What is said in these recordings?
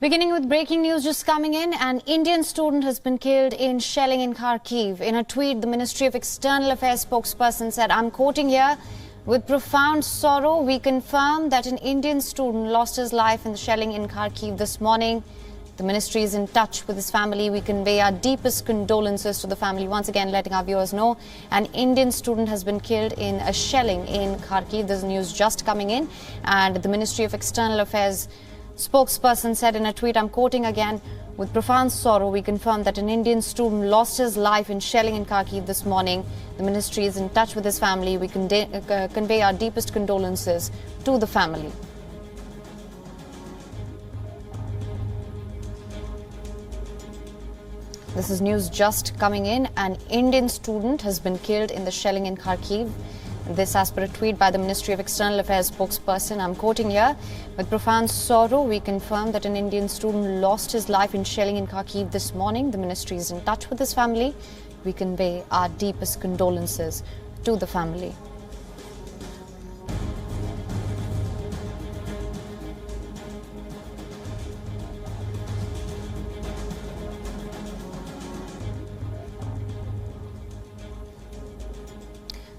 Beginning with breaking news just coming in, an Indian student has been killed in shelling in Kharkiv. In a tweet, the Ministry of External Affairs spokesperson said, I'm quoting here, with profound sorrow, we confirm that an Indian student lost his life in the shelling in Kharkiv this morning. The ministry is in touch with his family. We convey our deepest condolences to the family. Once again, letting our viewers know, an Indian student has been killed in a shelling in Kharkiv. This news just coming in, and the Ministry of External Affairs spokesperson said in a tweet, I'm quoting again, with profound sorrow, we confirm that an Indian student lost his life in shelling in Kharkiv this morning. The ministry is in touch with his family. We convey our deepest condolences to the family. This is news just coming in. An Indian student has been killed in the shelling in Kharkiv. This as per a tweet by the Ministry of External Affairs spokesperson. I'm quoting here, with profound sorrow, we confirm that an Indian student lost his life in shelling in Kharkiv this morning. The ministry is in touch with his family. We convey our deepest condolences to the family.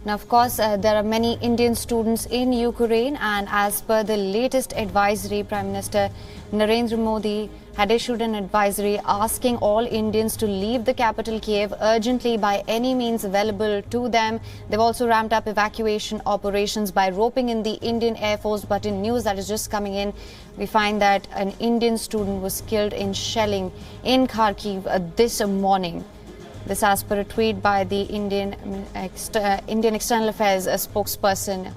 Now, of course, there are many Indian students in Ukraine, and as per the latest advisory, Prime Minister Narendra Modi had issued an advisory asking all Indians to leave the capital Kiev urgently by any means available to them. They've also ramped up evacuation operations by roping in the Indian Air Force. But in news that is just coming in, we find that an Indian student was killed in shelling in Kharkiv this morning. This as per a tweet by the Indian External Affairs spokesperson.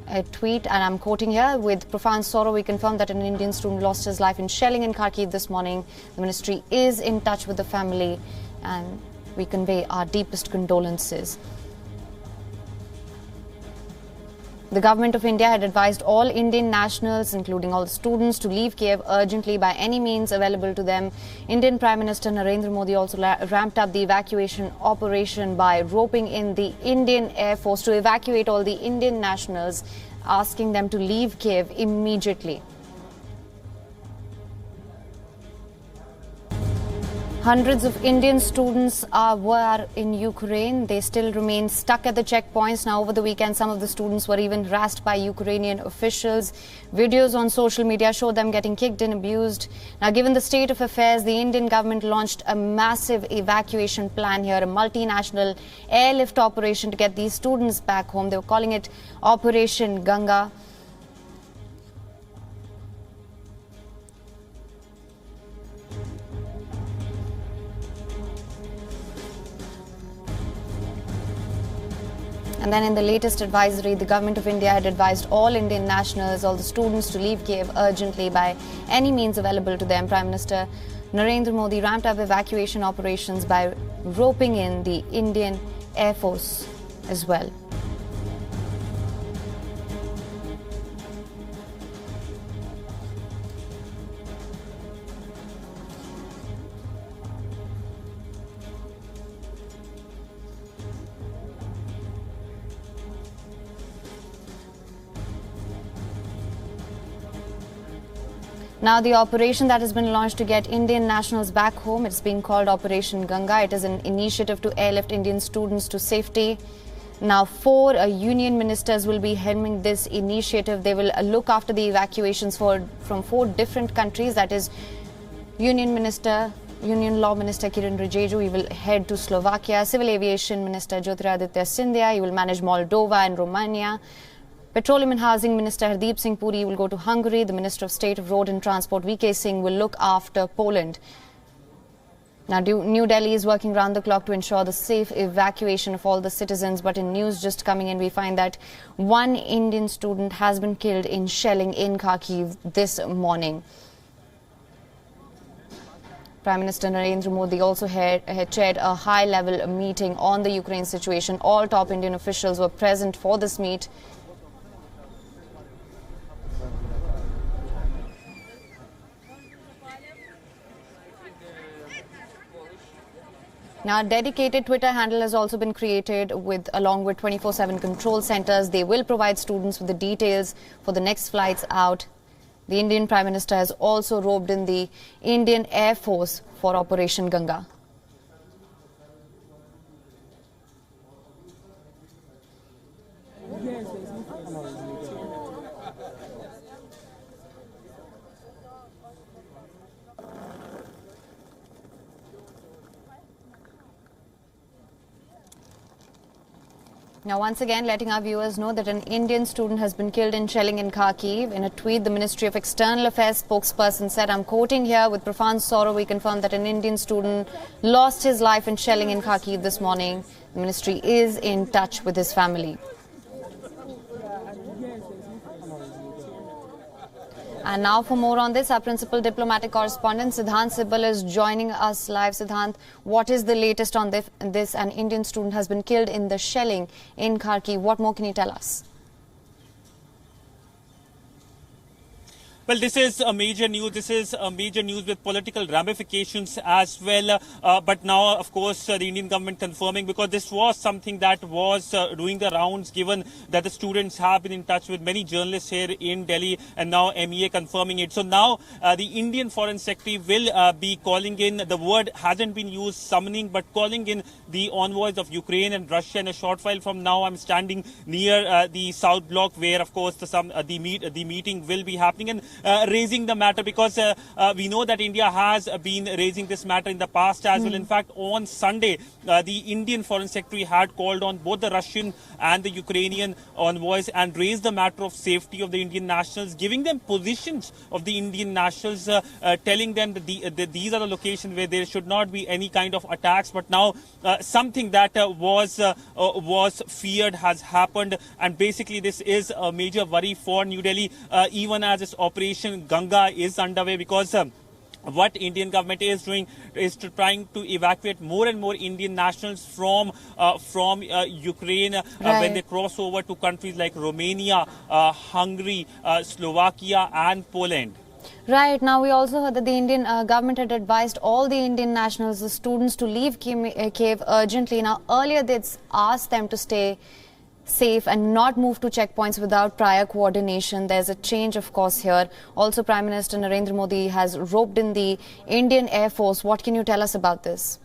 A tweet, and I'm quoting here, with profound sorrow, we confirm that an Indian student lost his life in shelling in Kharkiv this morning. The ministry is in touch with the family, and we convey our deepest condolences. The government of India had advised all Indian nationals, including all the students, to leave Kiev urgently by any means available to them. Indian Prime Minister Narendra Modi also ramped up the evacuation operation by roping in the Indian Air Force to evacuate all the Indian nationals, asking them to leave Kiev immediately. Hundreds of Indian students were in Ukraine. They still remain stuck at the checkpoints. Now, over the weekend, some of the students were even harassed by Ukrainian officials. Videos on social media show them getting kicked and abused. Now, given the state of affairs, the Indian government launched a massive evacuation plan here, a multinational airlift operation to get these students back home. They were calling it Operation Ganga. And then in the latest advisory, the government of India had advised all Indian nationals, all the students, to leave Kiev urgently by any means available to them. Prime Minister Narendra Modi ramped up evacuation operations by roping in the Indian Air Force as well. Now, the operation that has been launched to get Indian nationals back home, it's being called Operation Ganga. It is an initiative to airlift Indian students to safety. Now, 4 union ministers will be helming this initiative. They will look after the evacuations from 4 different countries. That is, Union Law Minister Kiran Rijiju, he will head to Slovakia. Civil Aviation Minister Jyotiraditya Scindia, he will manage Moldova and Romania. Petroleum and Housing Minister Hardeep Singh Puri will go to Hungary. The Minister of State of Road and Transport VK Singh will look after Poland. Now, New Delhi is working round the clock to ensure the safe evacuation of all the citizens. But in news just coming in, we find that 1 Indian student has been killed in shelling in Kharkiv this morning. Prime Minister Narendra Modi also had chaired a high-level meeting on the Ukraine situation. All top Indian officials were present for this meet. Now, a dedicated Twitter handle has also been created along with 24/7 control centers. They will provide students with the details for the next flights out. The Indian Prime Minister has also roped in the Indian Air Force for Operation Ganga. Now, once again, letting our viewers know that an Indian student has been killed in shelling in Kharkiv. In a tweet, the Ministry of External Affairs spokesperson said, I'm quoting here, with profound sorrow, we confirm that an Indian student lost his life in shelling in Kharkiv this morning. The ministry is in touch with his family. And now for more on this, our principal diplomatic correspondent Siddhant Sibbal is joining us live. Siddhant, what is the latest on this? An Indian student has been killed in the shelling in Kharkiv. What more can you tell us? Well, this is a major news. This is a major news with political ramifications as well. But now, of course, the Indian government confirming, because this was something that was doing the rounds, given that the students have been in touch with many journalists here in Delhi, and now MEA confirming it. So now the Indian Foreign Secretary will be calling in, the word hasn't been used, summoning, but calling in the envoys of Ukraine and Russia. In a short while from now, I'm standing near the South Block, where, of course, the meeting will be happening, and raising the matter, because we know that India has been raising this matter in the past as well. In fact, on Sunday, the Indian Foreign Secretary had called on both the Russian and the Ukrainian envoys and raised the matter of safety of the Indian nationals, giving them positions of the Indian nationals, telling them that these are the locations where there should not be any kind of attacks. But now something that was feared has happened, and basically this is a major worry for New Delhi, even as this Operation Ganga is underway, because what Indian government is doing is trying to evacuate more and more Indian nationals from Ukraine when they cross over to countries like Romania, Hungary, Slovakia and Poland. Right. Now, we also heard that the Indian government had advised all the Indian nationals, the students, to leave Kiev urgently. Now, earlier they'd asked them to stay safe and not move to checkpoints without prior coordination. There's a change, of course, here. Also, Prime Minister Narendra Modi has roped in the Indian Air Force. What can you tell us about this?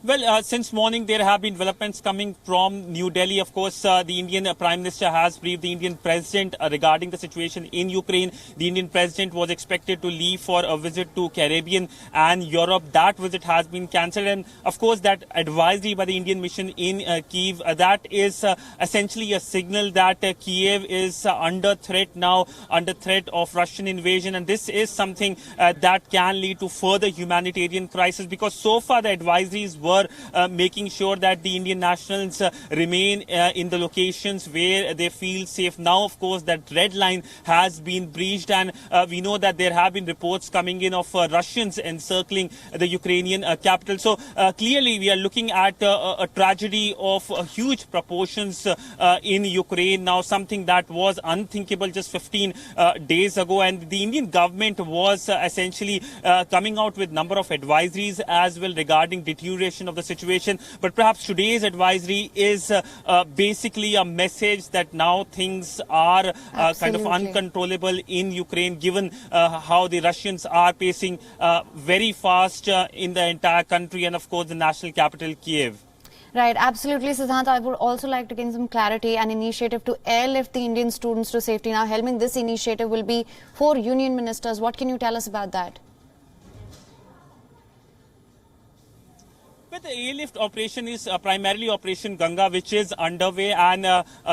Well, since morning, there have been developments coming from New Delhi. Of course, the Indian Prime Minister has briefed the Indian President regarding the situation in Ukraine. The Indian President was expected to leave for a visit to Caribbean and Europe. That visit has been cancelled. And, of course, that advisory by the Indian mission in Kyiv, that is essentially a signal that Kiev is under threat now, under threat of Russian invasion. And this is something that can lead to further humanitarian crisis, because so far the advisories were making sure that the Indian nationals remain in the locations where they feel safe. Now, of course, that red line has been breached, and we know that there have been reports coming in of Russians encircling the Ukrainian capital. So clearly we are looking at a tragedy of huge proportions in Ukraine now, something that was unthinkable just 15 days ago. And the Indian government was essentially coming out with number of advisories as well regarding deterioration of the situation. But perhaps today's advisory is basically a message that now things are kind of uncontrollable in Ukraine, given how the Russians are pacing very fast in the entire country, and of course the national capital Kiev. Right, absolutely, Siddhant. I would also like to gain some clarity. An initiative to airlift the Indian students to safety. Now, helming this initiative will be 4 union ministers. What can you tell us about that? But the airlift operation is primarily Operation Ganga, which is underway, and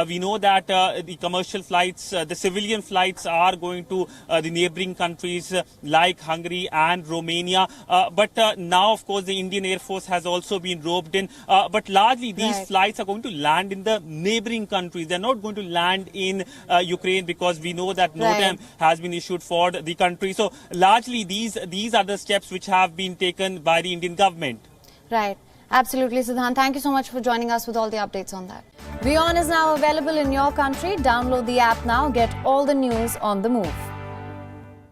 we know that the commercial flights, the civilian flights are going to the neighboring countries like Hungary and Romania. But now, of course, the Indian Air Force has also been roped in. But largely, these flights are going to land in the neighboring countries. They're not going to land in Ukraine, because we know that NOTAM has been issued for the country. So largely, these are the steps which have been taken by the Indian government. Right. Absolutely, Siddhant. Thank you so much for joining us with all the updates on that. WION is now available in your country. Download the app now. Get all the news on the move.